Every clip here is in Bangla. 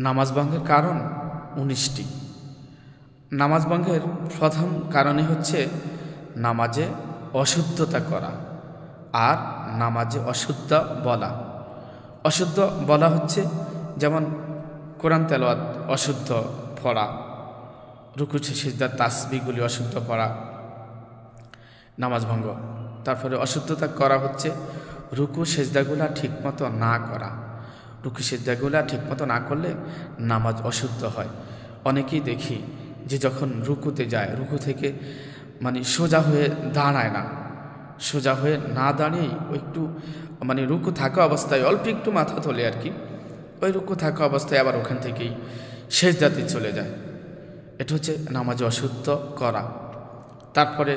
নামাজ ভঙ্গের কারণ 19টি। নামাজ ভঙ্গের প্রথম কারণই হচ্ছে নামাজে অশুদ্ধতা করা আর নামাজে অশুদ্ধ বলা। অশুদ্ধ বলা হচ্ছে যেমন কোরআন তেলাওয়াত অশুদ্ধ পড়া, রুকু সিজদার তাসবিহগুলি অশুদ্ধ পড়া, নামাজ ভঙ্গ। তারপরে অশুদ্ধতা করা হচ্ছে রুকু সিজদাগুলা ঠিকমতো না করা। রুকু সিজদাগুলা ঠিকমতো না করলে নামাজ অশুদ্ধ হয়। অনেকেই দেখি যে যখন রুকুতে যায়, রুকু থেকে সোজা হয়ে দাঁড়ায় না, সোজা হয়ে না দাঁড়িয়েই একটু রুকু থাকা অবস্থায় অল্প একটু মাথা তোলে আর কি, ওই রুকু থাকা অবস্থায় আবার ওখান থেকেই সিজদাতে চলে যায়। এটা হচ্ছে নামাজে অশুদ্ধ করা। তারপরে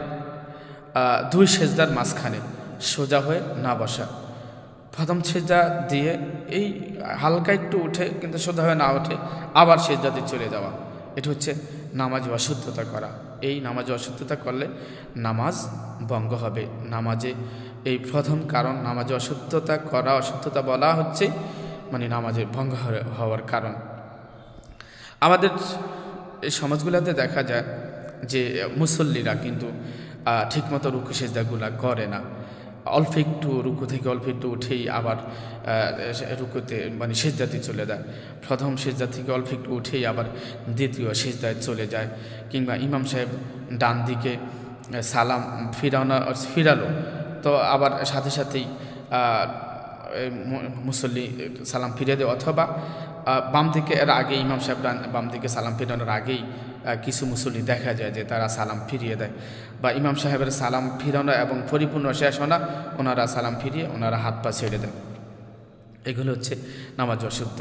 দুই সিজদার মাঝখানে সোজা হয়ে না বসা। প্রথম সিজদা দিয়ে এই হালকা একটু উঠে কিন্তু সোজা হয়ে না উঠে আবার সিজদাতে চলে যাওয়া, এটা হচ্ছে নামাজে অশুদ্ধতা করা। এই নামাজে অশুদ্ধতা করলে নামাজ ভঙ্গ হবে। নামাজে এই প্রথম কারণ নামাজে অশুদ্ধতা করা, অশুদ্ধতা বলা হচ্ছে নামাজের ভঙ্গ হওয়ার কারণ। আমাদের এই সমাজগুলোতে দেখা যায় যে মুসল্লিরা কিন্তু ঠিকমতো রুকু সিজদাগুলা করে না। অল্প একটু রুকু থেকে অল্প একটু উঠেই আবার রুকুতে সিজদাতে চলে যায়। প্রথম সিজদা থেকে অল্প একটু উঠেই আবার দ্বিতীয় সিজদায় চলে যায়। কিংবা ইমাম সাহেব ডান দিকে সালাম ফিরালো তো আবার সাথে সাথেই মুসল্লি সালাম ফিরিয়ে দেয়, অথবা বাম দিকে এর আগে ইমাম সাহেব বাম দিকে সালাম ফিরানোর আগেই কিছু মুসল্লি দেখা যায় যে তারা সালাম ফিরিয়ে দেয়, বা ইমাম সাহেবের সালাম ফিরানো এবং পরিপূর্ণ শেষ হনা ওনারা সালাম ফিরিয়ে ওনারা হাত পা ছেড়ে দেয়। এগুলো হচ্ছে নামাজ অশুদ্ধ।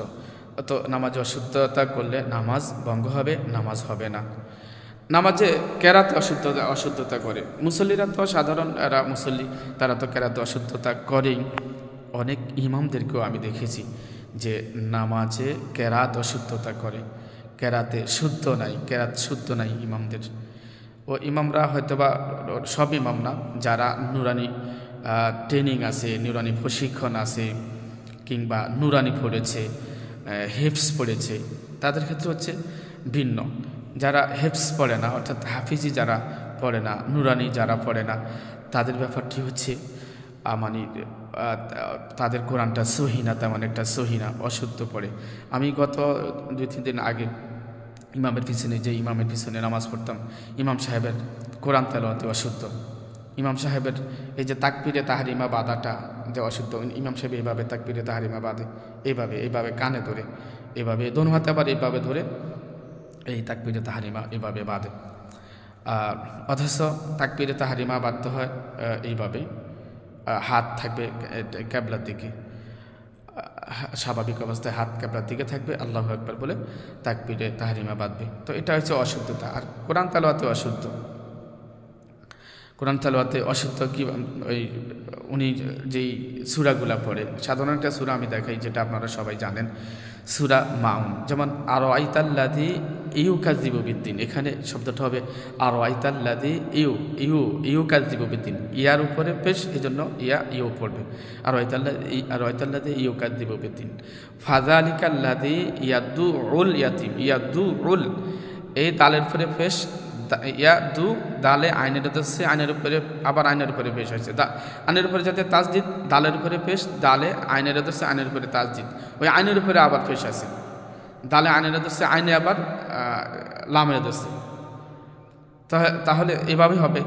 তো নামাজ অশুদ্ধতা করলে নামাজ ভঙ্গ হবে, নামাজ হবে না। নামাজে কেরাতে অশুদ্ধতা করে মুসল্লিরা, তো সাধারণ এরা মুসল্লি, তারা তো কেরাতে অশুদ্ধতা করেই। অনেক ইমামদেরকেও আমি দেখেছি যে নামাজে কেরাত অশুদ্ধতা করে, কেরাতে শুদ্ধ নাই, কেরাত শুদ্ধ নাই ইমামদের। ও ইমামরা হয়তোবা সব ইমাম না, যারা নুরানি ট্রেনিং আছে, নুরানি প্রশিক্ষণ আছে, কিংবা নুরানি পড়েছে, হেফস পড়েছে, তাদের ক্ষেত্রে হচ্ছে ভিন্ন। যারা হেফস পড়ে না, অর্থাৎ হাফিজি যারা পড়ে না, নুরানি যারা পড়ে না, তাদের ব্যাপারটি হচ্ছে তাদের কোরআনটা সহিনা, তেমন একটা সহিনা, অশুদ্ধ পড়ে। আমি গত 2-3 দিন আগে ইমামের পিছনে নামাজ পড়তাম, ইমাম সাহেবের কোরআন তেলাওয়াতে অশুদ্ধ। ইমাম সাহেবের এই যে তাকবীরে তাহরিমা বাঁধাটা যে অশুদ্ধ, ইমাম সাহেব এইভাবে তাকবীরে তাহরিমা বাঁধে, এইভাবে কানে ধরে, এইভাবে দোনো হাতে আবার এইভাবে ধরে এই তাকবীরে তাহরিমা এভাবে বাঁধে। অথচ তাকবীরে তাহরিমা বাঁধতে হয় এইভাবে, হাত থাকবে ক্যাবলার দিকে, স্বাভাবিক অবস্থায় হাত ক্যাবলার দিকে থাকবে, আল্লাহু আকবার বলে তাকবীরে তাহরিমা বাঁধবে। তো এটা হচ্ছে অশুদ্ধতা। আর কোরআন তেলাওয়াতে অশুদ্ধ, কোরআন তেলাওয়াতে অশুদ্ধ কি, ওই উনি যেই সূরাগুলা পড়ে, সাধারণ একটা সূরা আমি দেখাই যেটা আপনারা সবাই জানেন, সূরা মাউন। যেমন আরো আইতাল্লাযী ইউকাযযিবু বিদ্দিন, এখানে শব্দটা হবে আরো আইতাল্লাযী ইউকাযযিবু বিদ্দিন, ইয়ার উপরে পেশ, এই জন্য ইউ পড়বে। আরো আইতাল্লাযী ইউকাযযিবু বিদ্দিন, ফাযালিকাল্লাযী ইয়াদুউল ইয়াতীম, ইয়াদুউল এই দালের উপরে পেশ, ইয়াদু দালে আইনের হচ্ছে, আইনের উপরে আবার আইনের উপরে পেশ হয়েছে, আইনের উপরে যাতে তাসদিদ, দালের উপরে পেশ, দালে আইনের হচ্ছে, আইনের উপরে তাসদিদ, ওই আইনের উপরে আবার পেশ আছে, দালে আইনের হচ্ছে, আইনে আবার লামের হচ্ছে। তাহলে এভাবে হবে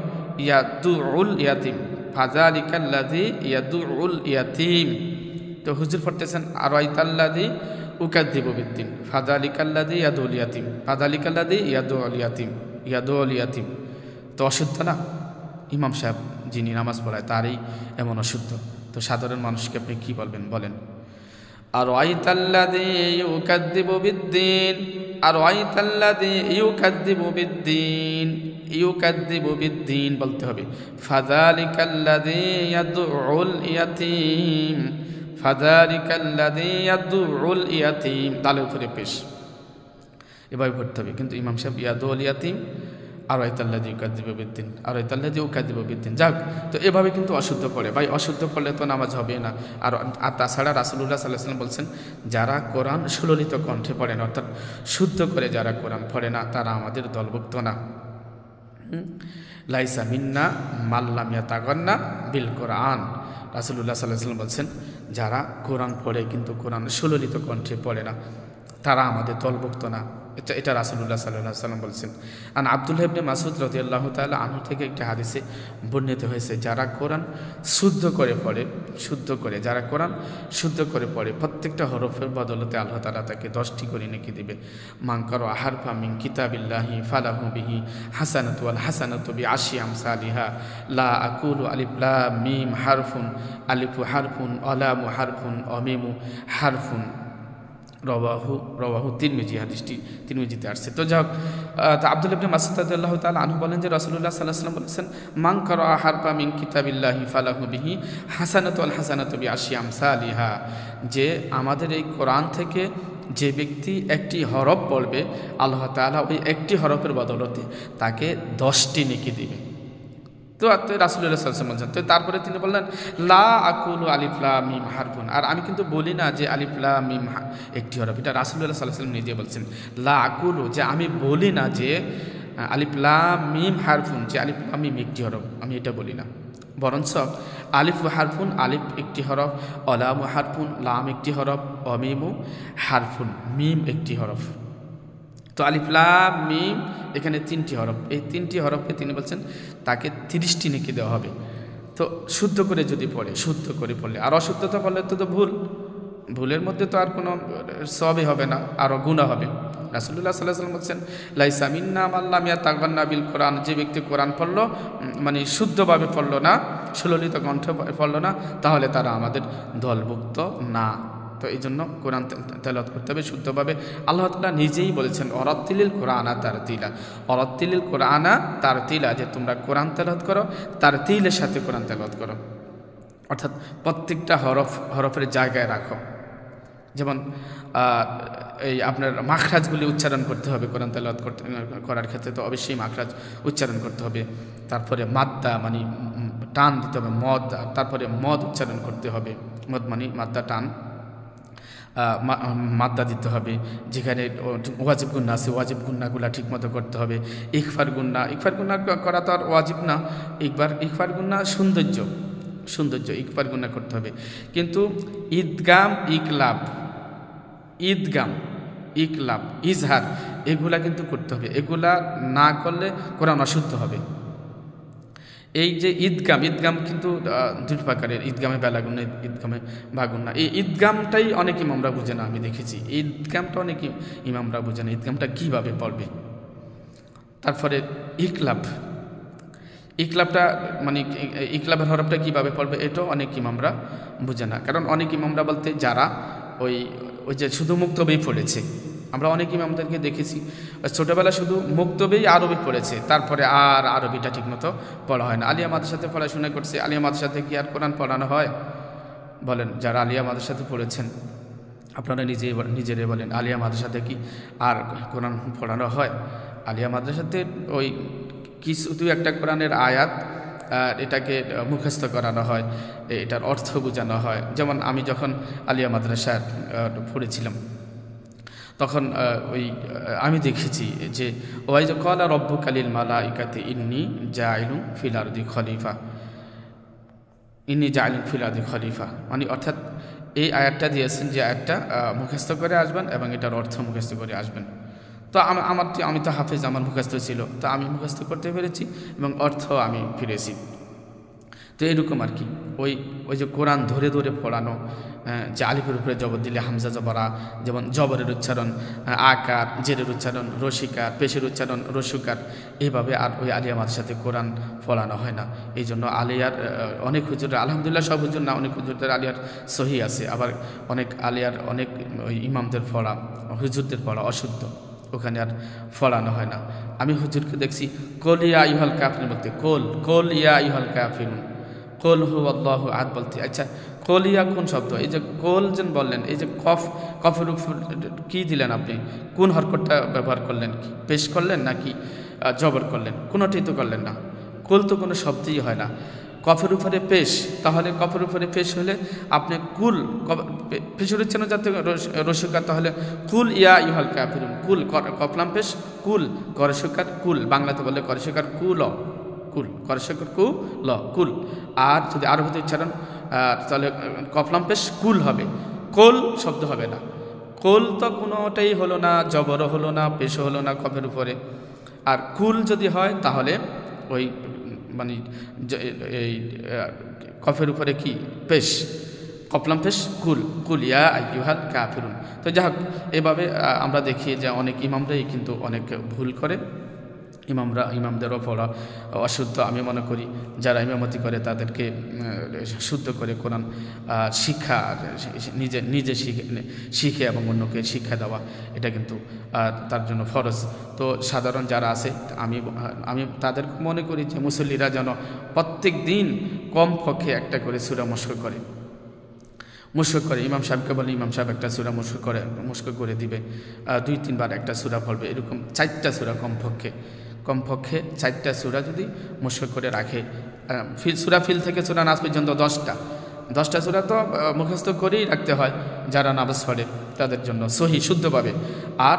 ইয়াদুউল ইয়াতীম, ফাযালিকাল্লাযী ইয়াদুউল ইয়াতীম। তো হুজুর পড়তেছেন আরো আইতাল্লাযী উকাযযিবু বিদ্দিন, ফাযালিকাল্লাযী ইয়াদুউল ইয়াতীম, ফাযালিকাল্লাযী ইয়াদুউল ইয়াতীম, ইয়াদুউল ইয়াতীম। তো অশুদ্ধ না? ইমাম সাহেব যিনি নামাজ পড়ায় তারই এমন অশুদ্ধ। তো সাধারণ মানুষকে আপনি কি বলবেন বলেন? আর আইতাল্লাযী ইউকাযযিবু বিদ্দিন, আর আইতাল্লাযী ইউকাযযিবু বিদ্দিন, ইউকাযযিবু বিদ্দিন বলতে হবে। ফাযালিকাল্লাযী ইয়াদুউল ইয়াতীম, ফাযালিকাল্লাযী ইয়াদুউল ইয়াতীম, দালের উপরে পেশ, এভাবে পড়তে হবে। কিন্তু ইমাম সাহেব ইয়াদুউল ইয়াতীম আর আইতাল্লাদি উকাদ্দিবু বিদ্দিন, আর আইতাল্লাদি উকাদ্দিবু বিদ্দিন। যাক, তো এভাবে কিন্তু অশুদ্ধ পড়ে ভাই, অশুদ্ধ পড়লে তো নামাজ হবে না। আর তাছাড়া রাসূলুল্লাহ সাল্লাল্লাহু আলাইহি ওয়াসাল্লাম বলছেন, যারা কোরআন সুললিত কণ্ঠে পড়ে না, অর্থাৎ শুদ্ধ করে যারা কোরআন পড়ে না, তারা আমাদের দলভুক্ত না। লাইসা মিন্না মাল্লাম ইয়াতাগান্না বিল কোরআন, রাসূলুল্লাহ সাল্লাল্লাহু আলাইহি ওয়াসাল্লাম বলছেন, যারা কোরআন পড়ে কিন্তু কোরআন সুললিত কণ্ঠে পড়ে না, তারা আমাদের দলভুক্ত না। এটা রাসূলুল্লাহ সাল্লাল্লাহু আলাইহি ওয়াসাল্লাম বলছেন। আর আব্দুল্লাহ ইবনে মাসউদ রাদিয়াল্লাহু তাআলা আনহু থেকে একটা হাদিসে বর্ণিত হয়েছে, যারা কোরআন শুদ্ধ করে পড়ে, যারা কোরআন শুদ্ধ করে পড়ে, প্রত্যেকটা হরফের বদলতে আল্লাহ তাআলা তাকে 10টি করে নেকি দিবে। মান কারা হারফা মিন কিতাবিল্লাহি ফালাহু বিহি হাসানাতু ওয়াল হাসানাতু বিআশরি আমসালিহা লা আকুলু আলিফ লাম মিম হারফুন, আলিফু হারফুন, লামু হারফুন, মিমু হারফুন। রওয়াহু তিরমিজি, হাদিসটি তিরমিজিতে আসছে। তো যাক, আব্দুল্লাহ ইবনে মাসউদ রাদিয়াল্লাহু তাআলা আনহু বলেন যে রাসূলুল্লাহ সাল্লাল্লাহু আলাইহি ওয়াসাল্লাম বলেছেন, মান কারা হারফা মিন কিতাবিল্লাহি ফালাহু বিহি হাসানাতু ওয়াল হাসানাতু বিআশরি আমসালিহা, যে আমাদের এই কোরআন থেকে যে ব্যক্তি একটি হরফ পড়বে, আল্লাহ তাআলা ওই একটি হরফের বদলতে তাকে 10টি নেকি দিবে। তো রাসূলুল্লাহ সাল্লাল্লাহু আলাইহি ওয়াসাল্লাম বলছেন। তো তারপরে তিনি বললেন, লা আকুলু আলিফ লাম মিম হারফুন, আর আমি কিন্তু বলি না যে আলিফ লাম মিম একটি হরফ। এটা রাসূলুল্লাহ সাল্লাল্লাহু আলাইহি ওয়াসাল্লাম নিজে বলছেন, লা আকুলু, যে আমি বলি না যে আলিফ লাম মিম হারফুন, যে আলিফ লাম মিম একটি হরফ, আমি এটা বলি না। বরঞ্চ আলিফু হারফুন, আলিফ একটি হরফ, লামু হারফুন, লাম একটি হরফ, মিমু হারফুন, মিম একটি হরফ। তো আলিফ লাম মিম এখানে 3টি হরফ, এই 3টি হরফকে তিনি বলছেন তাকে 30টি নেকি দেওয়া হবে। তো শুদ্ধ করে যদি পড়ে, শুদ্ধ করে পড়লে, আর অশুদ্ধতা পড়লে তো ভুলের মধ্যে তো আর কোনো সওয়াবই হবে না, আরও গুনাহ হবে। রাসূলুল্লাহ সাল্লাল্লাহু আলাইহি ওয়াসাল্লাম বলছেন, লাইসা মিন্না মাল্লাম ইয়াতাগান্না বিল কোরআন, যে ব্যক্তি কোরআন পড়লো মানে শুদ্ধভাবে পড়লো না, সুললিত কণ্ঠে পড়লো না, তাহলে তারা আমাদের দলভুক্ত না। তো এই জন্য কোরআন তেলাওয়াত করতে হবে শুদ্ধভাবে। আল্লাহ তাআলা নিজেই বলেছেন, অরাত্তিলিল কোরআনা তারতিলা, অরাত্তিলিল কোরআনা তারতিলা, যে তোমরা কোরআন তেলাওয়াত করো, তারতিলের সাথে কোরআন তেলাওয়াত করো, অর্থাৎ প্রত্যেকটা হরফের জায়গায় রাখো। যেমন এই আপনার মাখরাজগুলি উচ্চারণ করতে হবে কোরআন তেলাওয়াত করার ক্ষেত্রে, তো অবশ্যই মাখরাজ উচ্চারণ করতে হবে। তারপরে মাদ্দা মানে টান দিতে হবে, মদ, তারপরে মদ উচ্চারণ করতে হবে, মদ মানে মাদ্দা টান, মাদ্দা দিতে হবে। যেখানে ওয়াজিব গুন্না আছে, ওয়াজিব গুন্নাগুলা ঠিকমতো করতে হবে। ইখফার গুন্না করা তো আর ওয়াজিব না, ইখফার গুন্না সৌন্দর্য ইকফার গুন্না করতে হবে। কিন্তু ঈদগাম ইকলাব ইজহার এগুলা কিন্তু করতে হবে, এগুলা না করলে কোরআন অশুদ্ধ হবে। এই যে ঈদগাম কিন্তু 2 প্রকারের, ঈদগামে বেলাগুন্না, ঈদগামে বাগুন্না। এই ঈদগামটাই অনেক ইমামরা বুঝে না, আমি দেখেছি ঈদগামটা অনেক ইমামরা বুঝে না, ঈদগামটা কীভাবে পড়বে। তারপরে ইকলাবটা মানে ইকলাবের হরফটা কীভাবে পড়বে, এটাও অনেক ইমামরা বুঝে না। কারণ অনেক ইমামরা বলতে যারা ওই যে শুধু মুক্তবেই পড়েছে, আমরা অনেক ইমামদেরকে দেখেছি ছোটোবেলা শুধু মুক্তবেই আরবি পড়েছে, তারপরে আর আরবিটা ঠিকমতো পড়া হয় না। আলিয়া মাদ্রাসাতে পড়াশোনা করছে, আলিয়া মাদ্রাসাতে কি আর কোরআন পড়ানো হয়? বলেন, যারা আলিয়া মাদ্রাসাতে পড়েছেন আপনারা নিজেরাই বলেন, আলিয়া মাদ্রাসাতে কি আর কোরআন পড়ানো হয়? আলিয়া মাদ্রাসাতে ওই কিছু 2-1টা কোরআনের আয়াত এটাকে মুখস্থ করানো হয়, এটার অর্থ বোঝানো হয়। যেমন আমি যখন আলিয়া মাদ্রাসায় পড়েছিলাম তখন আমি দেখেছি যে ওয়াইজ ক্বালা রব্বুকা লিল মালাইকাতি ইন্নী জাইলুন ফিল আরদি খলিফা, মানে অর্থাৎ এই আয়াতটা দিয়েছেন যে আয়াতটা মুখস্থ করে আসবেন এবং এটার অর্থ মুখস্থ করে আসবেন। তো আমি তো হাফেজ, আমার মুখস্থ ছিল, তো আমি মুখস্থ করতে পেরেছি এবং অর্থ আমি ফিরেছি। তো এরকম আর কি ওই যে কোরআন ধরে পড়ানো, যে আলিফের উপরে জবর দিলে হামজা জবরা, যেমন জবরের উচ্চারণ আকার, জেরের উচ্চারণ রসিকার, পেশের উচ্চারণ রসুকার, এইভাবে আর ওই আলিয়া মাদ্রাসাতে কোরআন পড়ানো হয় না। এই জন্য আলিয়ার অনেক হুজুর, আলহামদুলিল্লাহ সব হুজুর না, অনেক হুজুরদের আলিয়ার সহি আছে, আবার অনেক আলিয়ার অনেক ওই ইমামদের পড়া, হুজুরদের পড়া অশুদ্ধ, ওখানে আর পড়ানো হয় না। আমি হুজুরকে দেখছি কোল ইয়া আইয়ুহাল কাফিরুন বলতে, কোল ইয়া আইয়ুহাল কাফিরুন, কোল হু আল্লাহু আহাদ বলতে। আচ্ছা, কোল ইয়া কোন শব্দ? এই যে কোল যেন বললেন, এই যে কফের উপর কী দিলেন আপনি? কোন হরকতটা ব্যবহার করলেন? কি পেশ করলেন নাকি জবর করলেন, কোনোটাই তো করলেন না। কুল তো কোনো শব্দই হয় না। কফের উপরে পেশ, তাহলে কফের উপরে পেশ হলে আপনি কুল পেশের উচ্চারণ যাতে রসিকার, তাহলে কুল ইয়া ইউহাল কাফিরুন, কুল কফলাম পেশ কুল, করসিকার কুল, বাংলাতে বলে করসিকার কুল, কুল করসিকার কু ল কুল। আর যদি আরবিতে উচ্চারণ তাহলে কফলাম পেশ কুল হবে, কোল শব্দ হবে না। কোল তো কোনোটাই হলো না, জবরও হলো না, পেশও হলো না কফের উপরে। আর কুল যদি হয় তাহলে ওই মানে এই কফের উপরে কি পেশ, কফলাম পেশ কুল, কুল ইয়া আইয়ুহাল কাফিরুন। তো যাই হোক, এভাবে আমরা দেখি যে অনেক ইমামরাই কিন্তু অনেক ভুল করে। ইমামদেরও পড়া অশুদ্ধ। আমি মনে করি যারা ইমামতি করে তাদেরকে শুদ্ধ করে কোরআন শিক্ষা, নিজে শিখে এবং অন্যকে শিক্ষা দেওয়া, এটা কিন্তু তার জন্য ফরজ। তো সাধারণ যারা আছে, আমি তাদের মনে করি যে মুসল্লিরা যেন প্রত্যেক দিন কমপক্ষে একটা করে সূরা মুশক করে, ইমাম সাহেবকে বলে ইমাম সাহেব একটা সূরা মুশক করে দিবে, 2-3 বার একটা সূরা পড়বে, এরকম 4টা সূরা কমপক্ষে 4টা সূরা যদি মুশক করে রাখে, সূরা ফিল থেকে সূরা নাস পর্যন্ত 10টা সূরা তো মুখস্থ করেই রাখতে হয় যারা নামাজ পড়ে তাদের জন্য সহি শুদ্ধভাবে। আর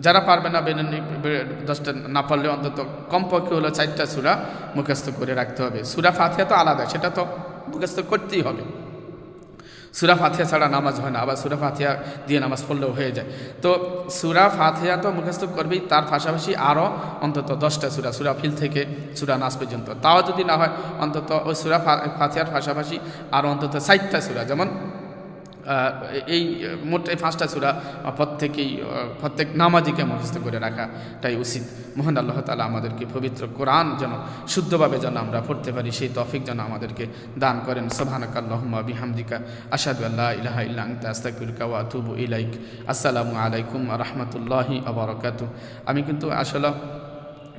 যারা পারবে না 10টা না পারলে অন্তত কমপক্ষে হলো 4টা সূরা মুখস্থ করে রাখতে হবে। সূরা ফাতিহা তো আলাদা, সেটা তো মুখস্থ করতেই হবে। সূরা ফাতিহা ছাড়া নামাজ হয় না, আবার সূরা ফাতিহা দিয়ে নামাজ পড়লেও হয়ে যায়। তো সূরা ফাতিহা তো মুখস্থ করবেই, তার পাশাপাশি আরও অন্তত 10টা সূরা ফিল থেকে সূরা নাস পর্যন্ত। তাও যদি না হয় অন্তত ওই সূরা ফাতিহার পাশাপাশি আরও অন্তত 4টা সূরা, যেমন এই মোট এই 5টা সূরা প্রত্যেক নামাজিকে মুখস্থ করে রাখাটাই উচিত। মহান আল্লাহ তাআলা আমাদেরকে পবিত্র কোরআন যেন শুদ্ধভাবে যেন আমরা পড়তে পারি, সেই তৌফিক যেন আমাদেরকে দান করেন। সুবহানাকাল্লাহুম্মা বিহামদিকা আশহাদু আল্লা ইলাহা ইল্লা আনতা আস্তাগফিরুকা ওয়া আতুবু ইলাইক। আসসালামু আলাইকুম ওয়া রাহমাতুল্লাহি ওয়া বারাকাতুহু। আমি কিন্তু আসলে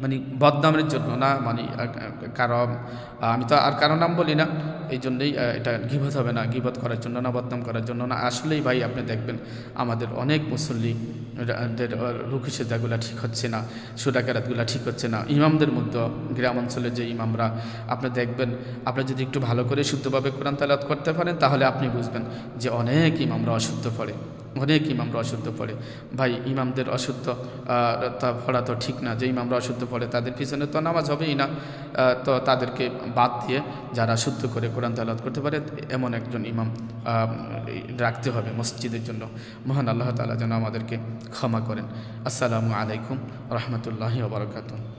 মানে বদনামের জন্য না, মানে আমি তো আর কারো নাম বলি না, এই জন্যই এটা গীবত হবে না, গীবত করার জন্য না, বদনাম করার জন্য না। আসলেই ভাই আপনি দেখবেন আমাদের অনেক মুসল্লিদের রুকু সিজদাগুলো ঠিক হচ্ছে না, সূরা কেরাতগুলো ঠিক হচ্ছে না। ইমামদের মধ্যে গ্রাম অঞ্চলে যে ইমামরা, আপনি দেখবেন, আপনি যদি একটু ভালো করে শুদ্ধভাবে কোরআন তেলাওয়াত করতে পারেন তাহলে আপনি বুঝবেন যে অনেক ইমামরা অশুদ্ধ পড়ে। ভাই ইমামদের অশুদ্ধ পড়া তো ঠিক না। যে ইমামরা অশুদ্ধ পড়ে তাদের পিছনে তো নামাজ হবেই না। তো তাদেরকে বাদ দিয়ে যারা শুদ্ধ করে কোরআন তেলাওয়াত করতে পারে এমন একজন ইমাম রাখতে হবে মসজিদের জন্য। মহান আল্লাহ তাআলা যেন আমাদেরকে ক্ষমা করেন। আসসালামু আলাইকুম ওয়া রাহমাতুল্লাহি ওয়া বারাকাতুহু।